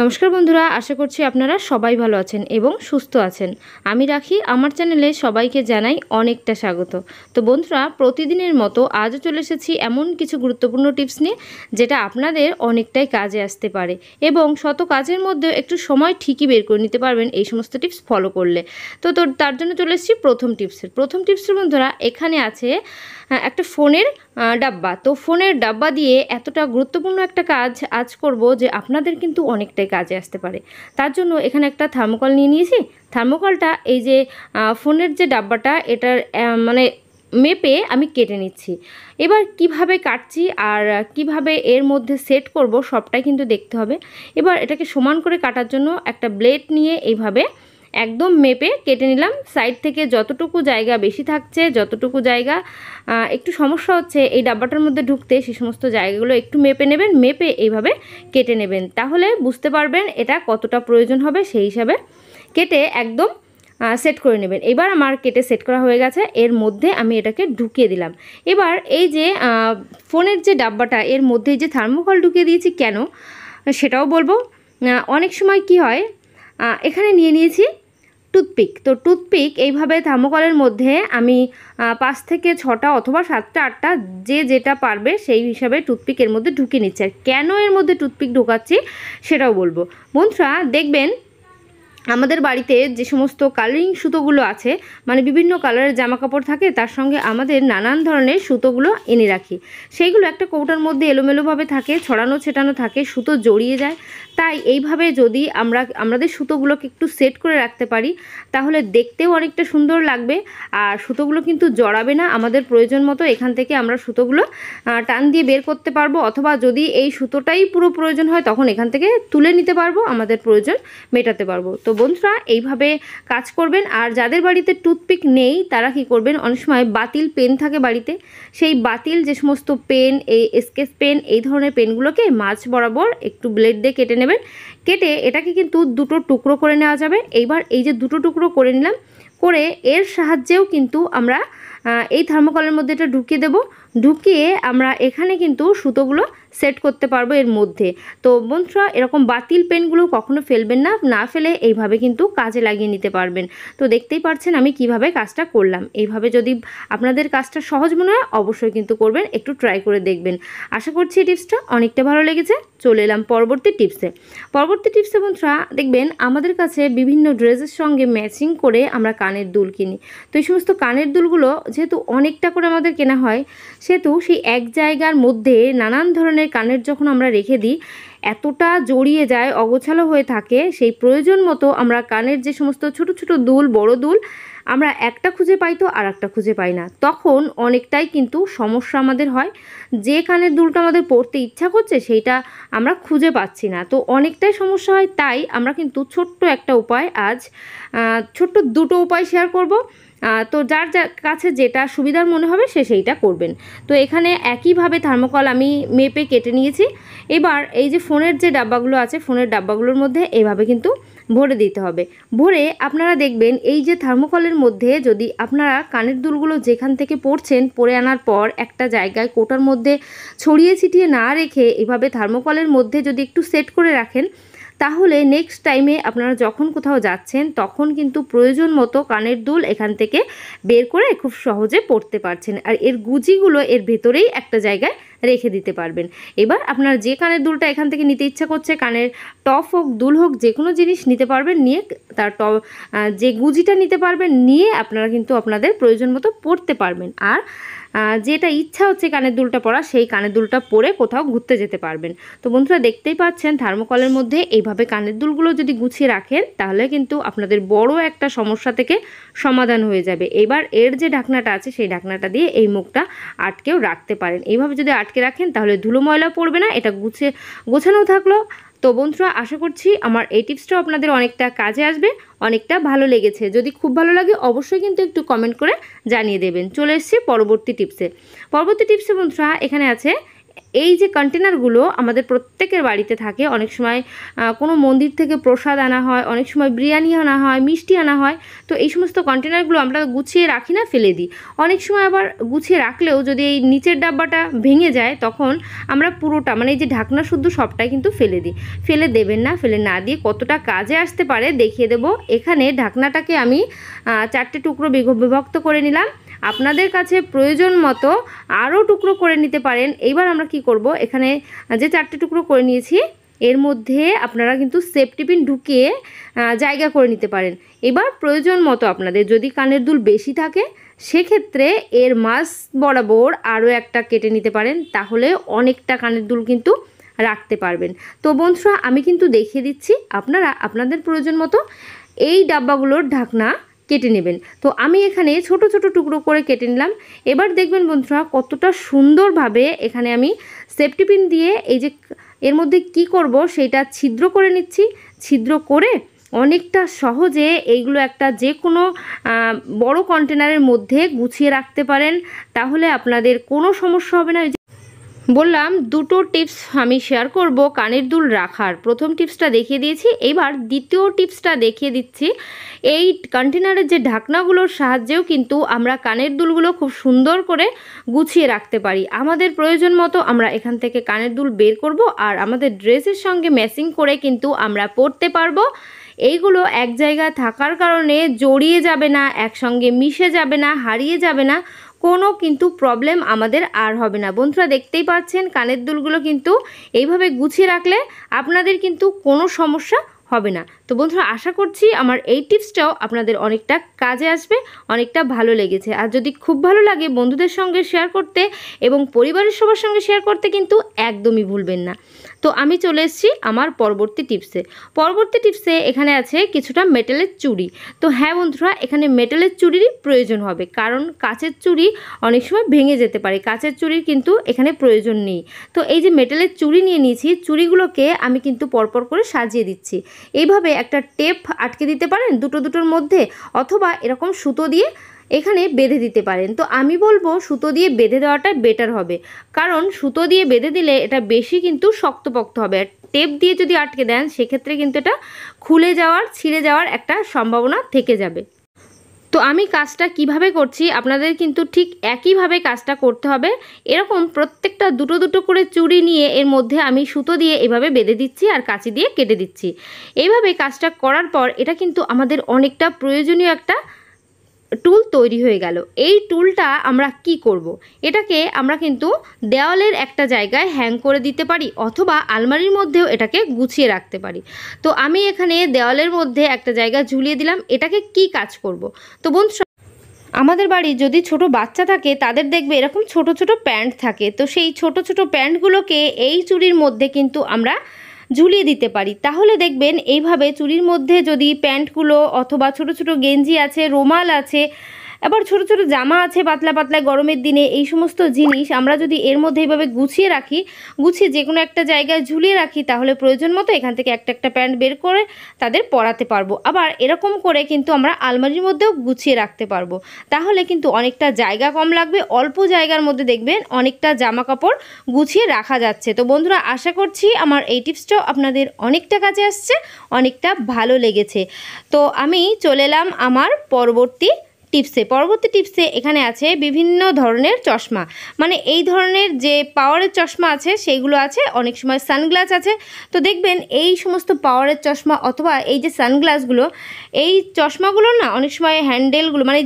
নমস্কার বন্ধুরা, আশা করছি আপনারা সবাই ভালো আছেন এবং সুস্থ আছেন। আমি রাখি, আমার চ্যানেলে সবাইকে জানাই অনেকটা স্বাগত। তো বন্ধুরা, প্রতিদিনের মতো আজও চলে এসেছি এমন কিছু গুরুত্বপূর্ণ টিপস নিয়ে যেটা আপনাদের অনেকটাই কাজে আসতে পারে এবং শত কাজের মধ্যেও একটু সময় ঠিকই বের করে নিতে পারবেন এই সমস্ত টিপস ফলো করলে। তো তার জন্য চলে এসেছি প্রথম টিপসের বন্ধুরা, এখানে আছে একটা ফোনের ডাব্বা। তো ফোনের ডাব্বা দিয়ে এতটা গুরুত্বপূর্ণ একটা কাজ আজ করব যে আপনাদের কিন্তু অনেকটাই কাজে আসতে পারে। তার জন্য এখানে একটা থার্মোকল নিয়ে নিয়েছি। থার্মোকলটা এই যে ফোনের যে ডাব্বাটা, এটার মানে মেপে আমি কেটে নিচ্ছি। এবার কিভাবে কাটছি আর কিভাবে এর মধ্যে সেট করব সবটাই কিন্তু দেখতে হবে। এবার এটাকে সমান করে কাটার জন্য একটা ব্লেড নিয়ে এইভাবে একদম মেপে কেটে নিলাম। সাইড থেকে যতটুকু জায়গা বেশি থাকছে, যতটুকু জায়গা একটু সমস্যা হচ্ছে এই ডাব্বাটার মধ্যে ঢুকতে, সেই সমস্ত জায়গাগুলো একটু মেপে নেবেন, মেপে এইভাবে কেটে নেবেন। তাহলে বুঝতে পারবেন এটা কতটা প্রয়োজন হবে, সেই হিসাবে কেটে একদম সেট করে নেবেন। এবার আমার কেটে সেট করা হয়ে গেছে, এর মধ্যে আমি এটাকে ঢুকিয়ে দিলাম। এবার এই যে ফোনের যে ডাব্বাটা, এর মধ্যে যে থার্মোকল ঢুকিয়ে দিয়েছি কেন সেটাও বলবো। অনেক সময় কি হয়, এখানে নিয়ে নিয়েছি টুথপিক। তো টুথপিক এইভাবে থার্মোকলের মধ্যে আমি 5 থেকে 6টা অথবা 7টা 8টা যে যেটা পারবে সেই হিসাবে টুথপিক এর মধ্যে ঢুকিয়ে নিচ্ছে। আর কেন এর মধ্যে টুথপিক ঢোকাচ্ছি সেটাও বলবো। বন্ধুরা দেখবেন, আমাদের বাড়িতে যে সমস্ত কালারিং সুতোগুলো আছে, মানে বিভিন্ন কালারের জামা কাপড় থাকে, তার সঙ্গে আমাদের নানান ধরনের সুতোগুলো এনে রাখি। সেইগুলো একটা কৌটার মধ্যে এলোমেলোভাবে থাকে, ছড়ানো ছেটানো থাকে, সুতো জড়িয়ে যায়। তাই এইভাবে যদি আমাদের সুতোগুলোকে একটু সেট করে রাখতে পারি, তাহলে দেখতেও অনেকটা সুন্দর লাগবে আর সুতোগুলো কিন্তু জড়াবে না। আমাদের প্রয়োজন মতো এখান থেকে আমরা সুতোগুলো টান দিয়ে বের করতে পারবো, অথবা যদি এই সুতোটাই পুরো প্রয়োজন হয় তখন এখান থেকে তুলে নিতে পারবো, আমাদের প্রয়োজন মেটাতে পারবো। তো বন্ধুরা এইভাবে কাজ করবেন। আর যাদের বাড়িতে টুথপিক নেই তারা কি করবেন, অনেক সময় বাতিল পেন থাকে বাড়িতে, সেই বাতিল যে সমস্ত পেন, এই স্কেচ পেন, এই ধরনের পেনগুলোকে মাঝ বরাবর একটু ব্লেড দিয়ে কেটে নেবেন। কেটে এটাকে কিন্তু দুটো টুকরো করে নেওয়া যাবে। এইবার এই যে দুটো টুকরো করে নিলাম, করে এর সাহায্যেও কিন্তু আমরা এই থার্মোকলের মধ্যে এটা ঢুকিয়ে দেব। ঢুকিয়ে আমরা এখানে কিন্তু সুতোগুলো সেট করতে পারবো এর মধ্যে। তো বন্ধুরা, এরকম বাতিল পেনগুলো কখনো ফেলবেন না, না ফেলে এইভাবে কিন্তু কাজে লাগিয়ে নিতে পারবেন। তো দেখতেই পাচ্ছেন আমি কিভাবে কাজটা করলাম। এইভাবে যদি আপনাদের কাজটা সহজ মনে হয় অবশ্যই কিন্তু করবেন, একটু ট্রাই করে দেখবেন। আশা করছি এই টিপসটা অনেকটা ভালো লেগেছে। চলে এলাম পরবর্তী টিপসে। বন্ধুরা দেখবেন, আমাদের কাছে বিভিন্ন ড্রেসের সঙ্গে ম্যাচিং করে আমরা কানের দুল কিনি। তো এই সমস্ত কানের দুলগুলো যেহেতু অনেকটা করে আমাদের কেনা হয়, সেহেতু সেই এক জায়গার মধ্যে নানান ধরনের কানের যখন আমরা রেখে দিই, এতটা জড়িয়ে যায়, অগোছালো হয়ে থাকে। সেই প্রয়োজন মতো আমরা কানের যে সমস্ত ছোট ছোট দুল, বড় দুল, আমরা একটা খুঁজে পাই তো আর একটা খুঁজে পাই না। তখন অনেকটাই কিন্তু সমস্যা আমাদের হয়। যে কানের দুলটা আমাদের পরতে ইচ্ছা করছে সেইটা আমরা খুঁজে পাচ্ছি না, তো অনেকটাই সমস্যা হয়। তাই আমরা কিন্তু ছোট্ট একটা উপায়, আজ ছোট্ট দুটো উপায় শেয়ার করব। তো যার কাছে যেটা সুবিধার মনে হবে সে সেইটা করবেন। তো এখানে একইভাবে থার্মোকল আমি মেপে কেটে নিয়েছি। এবার এই যে ফোনের যে ডাব্বাগুলো আছে, ফোনের ডাব্বাগুলোর মধ্যে এইভাবে কিন্তু ভরে দিতে হবে। ভরে আপনারা দেখবেন, এই যে থার্মোকলের মধ্যে যদি আপনারা কানের দুলগুলো যেখান থেকে পরছেন, পরে আনার পর একটা জায়গায় কোটার মধ্যে ছড়িয়ে ছিটিয়ে না রেখে এভাবে থার্মোকলের মধ্যে যদি একটু সেট করে রাখেন, তাহলে নেক্সট টাইমে আপনারা যখন কোথাও যাচ্ছেন তখন কিন্তু প্রয়োজন মতো কানের দুল এখান থেকে বের করে খুব সহজে পরতে পারছেন। আর এর গুজিগুলো এর ভেতরেই একটা জায়গায় রেখে দিতে পারবেন। এবার আপনার যে কানের দুলটা এখান থেকে নিতে ইচ্ছা করছে, কানের টপ হোক, দুল হোক, যে কোনো জিনিস নিতে পারবেন, নিয়ে তার যে গুজিটা নিতে পারবেন, নিয়ে আপনারা কিন্তু আপনাদের প্রয়োজন মতো পরতে পারবেন। আর যেটা ইচ্ছা হচ্ছে কানের দুলটা পরা, সেই কানের দুলটা পরে কোথাও ঘুরতে যেতে পারবেন। তো বন্ধুরা দেখতেই পাচ্ছেন, থার্মোকলের মধ্যে এইভাবে কানের দুলগুলো যদি গুছিয়ে রাখেন, তাহলে কিন্তু আপনাদের বড় একটা সমস্যা থেকে সমাধান হয়ে যাবে। এবার এর যে ঢাকনাটা আছে, সেই ঢাকনাটা দিয়ে এই মুখটা আটকেও রাখতে পারেন। এইভাবে যদি আটকে রাখেন তাহলে ধুলো ময়লা পড়বে না, এটা গোছানো থাকলো। তো বন্ধুরা, আশা করছি আমার এই টিপসটাও আপনাদের অনেকটা কাজে আসবে, অনেকটা ভালো লেগেছে। যদি খুব ভালো লাগে অবশ্যই কিন্তু একটু কমেন্ট করে জানিয়ে দেবেন। চলে এসেছি পরবর্তী টিপসে। বন্ধুরা এখানে আছে এই যে কন্টেনারগুলো আমাদের প্রত্যেকের বাড়িতে থাকে, অনেক সময় কোনো মন্দির থেকে প্রসাদ আনা হয়, অনেক সময় বিরিয়ানি আনা হয়, মিষ্টি আনা হয়। তো এই সমস্ত কন্টেনারগুলো আমরা গুছিয়ে রাখি না, ফেলে দিই। অনেক সময় আবার গুছিয়ে রাখলেও যদি এই নিচের ডাব্বাটা ভেঙে যায় তখন আমরা পুরোটা মানে এই যে ঢাকনা শুদ্ধ সবটাই কিন্তু ফেলে দিই। ফেলে দেবেন না, ফেলে না দিয়ে কতটা কাজে আসতে পারে দেখিয়ে দেব। এখানে ঢাকনাটাকে আমি 4টে টুকরো বিভক্ত করে নিলাম। আপনাদের কাছে প্রয়োজন মতো আরও টুকরো করে নিতে পারেন। এইবার আমরা কি করব, এখানে যে 4টে টুকরো করে নিয়েছি এর মধ্যে আপনারা কিন্তু সেফটি পিন ঢুকিয়ে জায়গা করে নিতে পারেন। এবার প্রয়োজন মতো আপনাদের যদি কানের দুল বেশি থাকে সেক্ষেত্রে এর মাঝ বরাবর আরও একটা কেটে নিতে পারেন, তাহলে অনেকটা কানের দুল কিন্তু রাখতে পারবেন। তো বন্ধুরা আমি কিন্তু দেখিয়ে দিচ্ছি, আপনারা আপনাদের প্রয়োজন মতো এই ডাব্বাগুলোর ঢাকনা কেটে নেবেন। তো আমি এখানে ছোট ছোট টুকরো করে কেটে নিলাম। এবার দেখবেন বন্ধুরা কতটা সুন্দরভাবে এখানে আমি সেফটি পিন দিয়ে এই যে এর মধ্যে কি করব সেটা ছিদ্র করে নিচ্ছি। ছিদ্র করে অনেকটা সহজে এইগুলো একটা যে কোনো বড় কন্টেনারের মধ্যে গুছিয়ে রাখতে পারেন, তাহলে আপনাদের কোনো সমস্যা হবে না। বললাম দুটো টিপস আমি শেয়ার করব কানের দুল রাখার। প্রথম টিপসটা দেখিয়ে দিয়েছি, এবার দ্বিতীয় টিপসটা দেখিয়ে দিচ্ছি। এই কন্টেনারের যে ঢাকনাগুলোর সাহায্যেও কিন্তু আমরা কানের দুলগুলো খুব সুন্দর করে গুছিয়ে রাখতে পারি। আমাদের প্রয়োজন মতো আমরা এখান থেকে কানের দুল বের করব আর আমাদের ড্রেসের সঙ্গে ম্যাচিং করে কিন্তু আমরা পরতে পারবো। এইগুলো এক জায়গায় থাকার কারণে জড়িয়ে যাবে না, একসঙ্গে মিশে যাবে না, হারিয়ে যাবে না, কোনো কিন্তু প্রবলেম আমাদের আর হবে না। বন্ধুরা দেখতেই পাচ্ছেন কানের দুলগুলো কিন্তু এইভাবে গুছিয়ে রাখলে আপনাদের কিন্তু কোনো সমস্যা হবে না। তো বন্ধুরা আশা করছি আমার এই টিপসটাও আপনাদের অনেকটা কাজে আসবে, অনেকটা ভালো লেগেছে। আর যদি খুব ভালো লাগে বন্ধুদের সঙ্গে শেয়ার করতে এবং পরিবারের সবার সঙ্গে শেয়ার করতে কিন্তু একদমই ভুলবেন না। তো আমি চলে এসেছি আমার পরবর্তী টিপসে। এখানে আছে কিছুটা মেটালের চুড়ি। তো হ্যাঁ বন্ধুরা, এখানে মেটালের চুড়িরই প্রয়োজন হবে, কারণ কাচের চুড়ি অনেক সময় ভেঙে যেতে পারে। কাচের চুড়ির কিন্তু এখানে প্রয়োজন নেই। তো এই যে মেটালের চুড়ি নিয়ে নিয়েছি, চুড়িগুলোকে আমি কিন্তু পরপর করে সাজিয়ে দিচ্ছি। এইভাবে একটা টেপ আটকে দিতে পারেন দুটোর মধ্যে, অথবা এরকম সুতো দিয়ে এখানে বেঁধে দিতে পারেন। তো আমি বলবো সুতো দিয়ে বেঁধে দেওয়াটা বেটার হবে, কারণ সুতো দিয়ে বেঁধে দিলে এটা বেশি কিন্তু শক্তপোক্ত হবে। আর টেপ দিয়ে যদি আটকে দেন সেক্ষেত্রে কিন্তু এটা খুলে যাওয়ার, ছিঁড়ে যাওয়ার একটা সম্ভাবনা থেকে যাবে। তো আমি কাজটা কিভাবে করছি আপনাদের কিন্তু ঠিক একইভাবে কাজটা করতে হবে। এরকম প্রত্যেকটা দুটো করে চুড়ি নিয়ে এর মধ্যে আমি সুতো দিয়ে এভাবে বেঁধে দিচ্ছি আর কাঁচি দিয়ে কেটে দিচ্ছি। এইভাবে কাজটা করার পর এটা কিন্তু আমাদের অনেকটা প্রয়োজনীয় একটা টুল তৈরি হয়ে গেল। এই টুলটা আমরা কি করব, এটাকে আমরা কিন্তু দেওয়ালের একটা জায়গায় হ্যাং করে দিতে পারি, অথবা আলমারির মধ্যেও এটাকে গুছিয়ে রাখতে পারি। তো আমি এখানে দেওয়ালের মধ্যে একটা জায়গা ঝুলিয়ে দিলাম। এটাকে কি কাজ করব, তো বন্ধু আমাদের বাড়ি যদি ছোট বাচ্চা থাকে তাদের দেখবে এরকম ছোট ছোট প্যান্ট থাকে। তো সেই ছোট ছোট প্যান্টগুলোকে এই চুড়ির মধ্যে কিন্তু আমরা ঝুলিয়ে দিতে পারি। তাহলে দেখবেন এইভাবে চুড়ির মধ্যে যদি প্যান্টগুলো অথবা ছোট ছোট গেঞ্জি আছে, রুমাল আছে, আবার ছোট ছোট জামা আছে পাতলা পাতলা গরমের দিনে, এই সমস্ত জিনিস আমরা যদি এর মধ্যে এইভাবে গুছিয়ে রাখি, গুছিয়ে যে কোনো একটা জায়গায় ঝুলিয়ে রাখি, তাহলে প্রয়োজন মতো এখান থেকে একটা একটা প্যান্ট বের করে তাদের পরাতে পারবো। আবার এরকম করে কিন্তু আমরা আলমারির মধ্যেও গুছিয়ে রাখতে পারবো। তাহলে কিন্তু অনেকটা জায়গা কম লাগবে, অল্প জায়গার মধ্যে দেখবেন অনেকটা জামা কাপড় গুছিয়ে রাখা যাচ্ছে। তো বন্ধুরা আশা করছি আমার এই টিপসটাও আপনাদের অনেকটা কাজে আসছে, অনেকটা ভালো লেগেছে। তো আমি চলে এলাম আমার পরবর্তী টিপসে। এখানে আছে বিভিন্ন ধরনের চশমা, মানে এই ধরনের যে পাওয়ারের চশমা আছে সেইগুলো আছে, অনেক সময় সানগ্লাস আছে। তো দেখবেন এই সমস্ত পাওয়ারের চশমা অথবা এই যে সানগ্লাসগুলো, এই চশমাগুলো না অনেক সময় হ্যান্ডেলগুলো মানে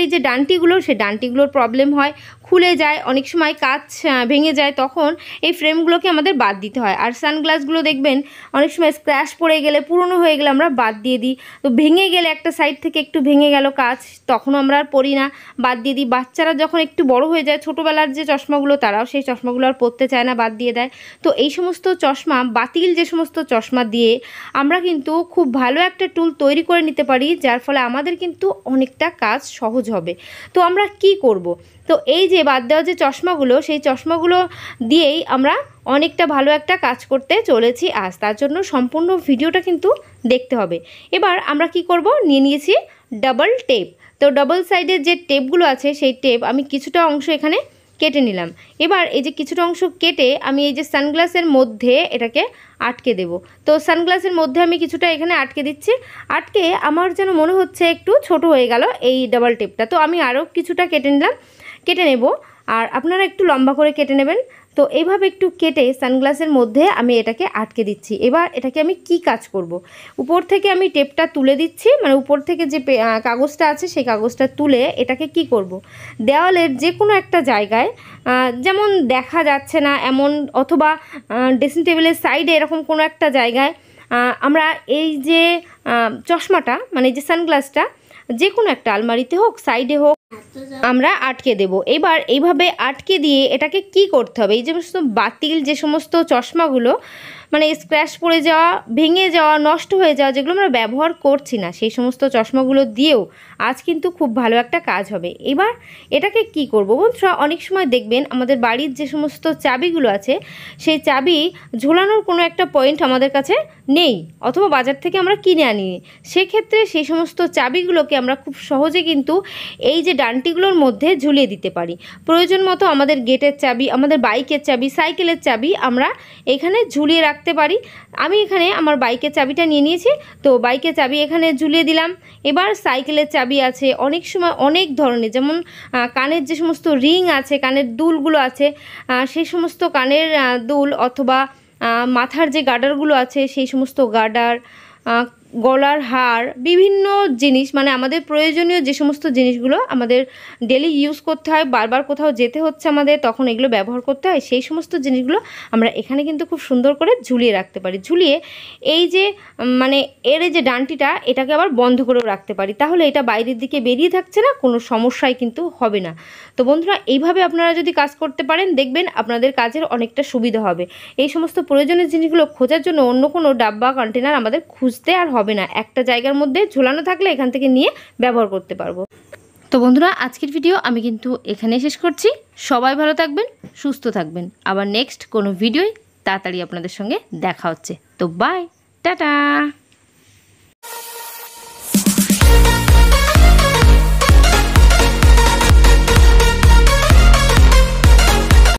এই যে ডান্টিগুলো, সেই ডান্টিগুলোর প্রবলেম হয়, খুলে যায়, অনেক সময় কাঁচ ভেঙে যায়, তখন এই ফ্রেমগুলোকে আমাদের বাদ দিতে হয়। আর সানগ্লাসগুলো দেখবেন অনেক সময় স্ক্র্যাচ পড়ে গেলে, পুরনো হয়ে গেলে আমরা বাদ দিয়ে দিই। তো ভেঙে গেলে একটা সাইড থেকে একটু ভেঙে গেল কাঁচ, তখনও আমরা আর পরি না, বাদ দিয়ে দিই। বাচ্চারা যখন একটু বড় হয়ে যায়, ছোটোবেলার যে চশমাগুলো, তারাও সেই চশমাগুলো আর পরতে চায় না, বাদ দিয়ে দেয়। তো এই সমস্ত চশমা, বাতিল যে সমস্ত চশমা দিয়ে আমরা কিন্তু খুব ভালো একটা টুল তৈরি করে নিতে পারি, যার ফলে আমাদের কিন্তু অনেকটা কাজ সহজ হবে। তো আমরা কি করব, তো এই যে বাদ দেওয়া যে চশমাগুলো, সেই চশমাগুলো দিয়েই আমরা অনেকটা ভালো একটা কাজ করতে চলেছি আজ। তার জন্য সম্পূর্ণ ভিডিওটা কিন্তু দেখতে হবে। এবার আমরা কি করব, নিয়েছি ডাবল টেপ। তো ডাবল সাইডের যে টেপগুলো আছে সেই টেপ আমি কিছুটা অংশ এখানে কেটে নিলাম। এবার এই যে কিছুটা অংশ কেটে আমি এই যে সানগ্লাসের মধ্যে এটাকে আটকে দেব। তো সানগ্লাসের মধ্যে আমি কিছুটা এখানে আটকে দিচ্ছি। আটকে আমার যেন মনে হচ্ছে একটু ছোট হয়ে গেল এই ডাবল টেপটা। তো আমি আরও কিছুটা কেটে নেব। আর আপনারা একটু লম্বা করে কেটে নেবেন। তো এইভাবে একটু কেটে সানগ্লাসের মধ্যে আমি এটাকে আটকে দিচ্ছি। এবার এটাকে আমি কি কাজ করব, উপর থেকে আমি টেপটা তুলে দিচ্ছি, মানে উপর থেকে যে কাগজটা আছে সেই কাগজটা তুলে এটাকে কি করব, দেওয়ালের যে কোনো একটা জায়গায়, যেমন দেখা যাচ্ছে না এমন, অথবা ড্রেসিং টেবিলের সাইডে এরকম কোনো একটা জায়গায় আমরা এই যে চশমাটা, মানে যে সানগ্লাসটা, যে কোনো একটা আলমারিতে হোক, সাইডে হোক, আমরা আটকে দেব। এবার এইভাবে আটকে দিয়ে এটাকে কি করতে হবে, এই যে সমস্ত বাতিল যে সমস্ত চশমাগুলো মানে স্ক্র্যাচ পড়ে যাওয়া, ভেঙে যাওয়া, নষ্ট হয়ে যাওয়া, যেগুলো আমরা ব্যবহার করছি না, সেই সমস্ত চশমাগুলো দিয়েও আজ কিন্তু খুব ভালো একটা কাজ হবে। এবার এটাকে কি করব বন্ধুরা, অনেক সময় দেখবেন আমাদের বাড়ির যে সমস্ত চাবিগুলো আছে সেই চাবি ঝোলানোর কোনো একটা পয়েন্ট আমাদের কাছে নেই, অথবা বাজার থেকে আমরা কিনে আনি। সেক্ষেত্রে সেই সমস্ত চাবিগুলোকে আমরা খুব সহজে কিন্তু এই যে ডান্টিগুলোর মধ্যে ঝুলিয়ে দিতে পারি। প্রয়োজন মতো আমাদের গেটের চাবি, আমাদের বাইকের চাবি, সাইকেলের চাবি আমরা এখানে ঝুলিয়ে রাখতে পারি। আমি এখানে আমার বাইকের চাবিটা নিয়ে নিয়েছি, তো বাইকের চাবি এখানে ঝুলিয়ে দিলাম। এবার সাইকেলের চাবি আছে অনেক সময় অনেক ধরনের, যেমন কানের যে সমস্ত রিং আছে, কানের দুলগুলো আছে, সেই সমস্ত কানের দুল, অথবা মাথার যে গার্ডারগুলো আছে সেই সমস্ত গার্ডার, গলার হার, বিভিন্ন জিনিস, মানে আমাদের প্রয়োজনীয় যে সমস্ত জিনিসগুলো আমাদের ডেলি ইউজ করতে হয়, বারবার কোথাও যেতে হচ্ছে আমাদের, তখন এগুলো ব্যবহার করতে হয়, সেই সমস্ত জিনিসগুলো আমরা এখানে কিন্তু খুব সুন্দর করে ঝুলিয়ে রাখতে পারি। ঝুলিয়ে এই যে মানে এর এই যে ডান্টিটা, এটাকে আবার বন্ধ করেও রাখতে পারি, তাহলে এটা বাইরের দিকে বেরিয়ে থাকছে না, কোনো সমস্যাই কিন্তু হবে না। তো বন্ধুরা, এইভাবে আপনারা যদি কাজ করতে পারেন, দেখবেন আপনাদের কাজের অনেকটা সুবিধা হবে। এই সমস্ত প্রয়োজনীয় জিনিসগুলো খোঁজার জন্য অন্য কোনো ডাব্বা কন্টেনার আমাদের খুঁজতে আর হবে না, একটা জায়গার মধ্যে ঝোলানো থাকলে এখান থেকে নিয়ে ব্যবহার করতে পারবো। তো বন্ধুরা, আজকের ভিডিও আমি কিন্তু এখানেই শেষ করছি। সবাই ভালো থাকবেন, সুস্থ থাকবেন। আবার নেক্সট কোনো ভিডিওয় তাড়াতাড়ি আপনাদের সঙ্গে দেখা হচ্ছে। তো বাই, টাটা।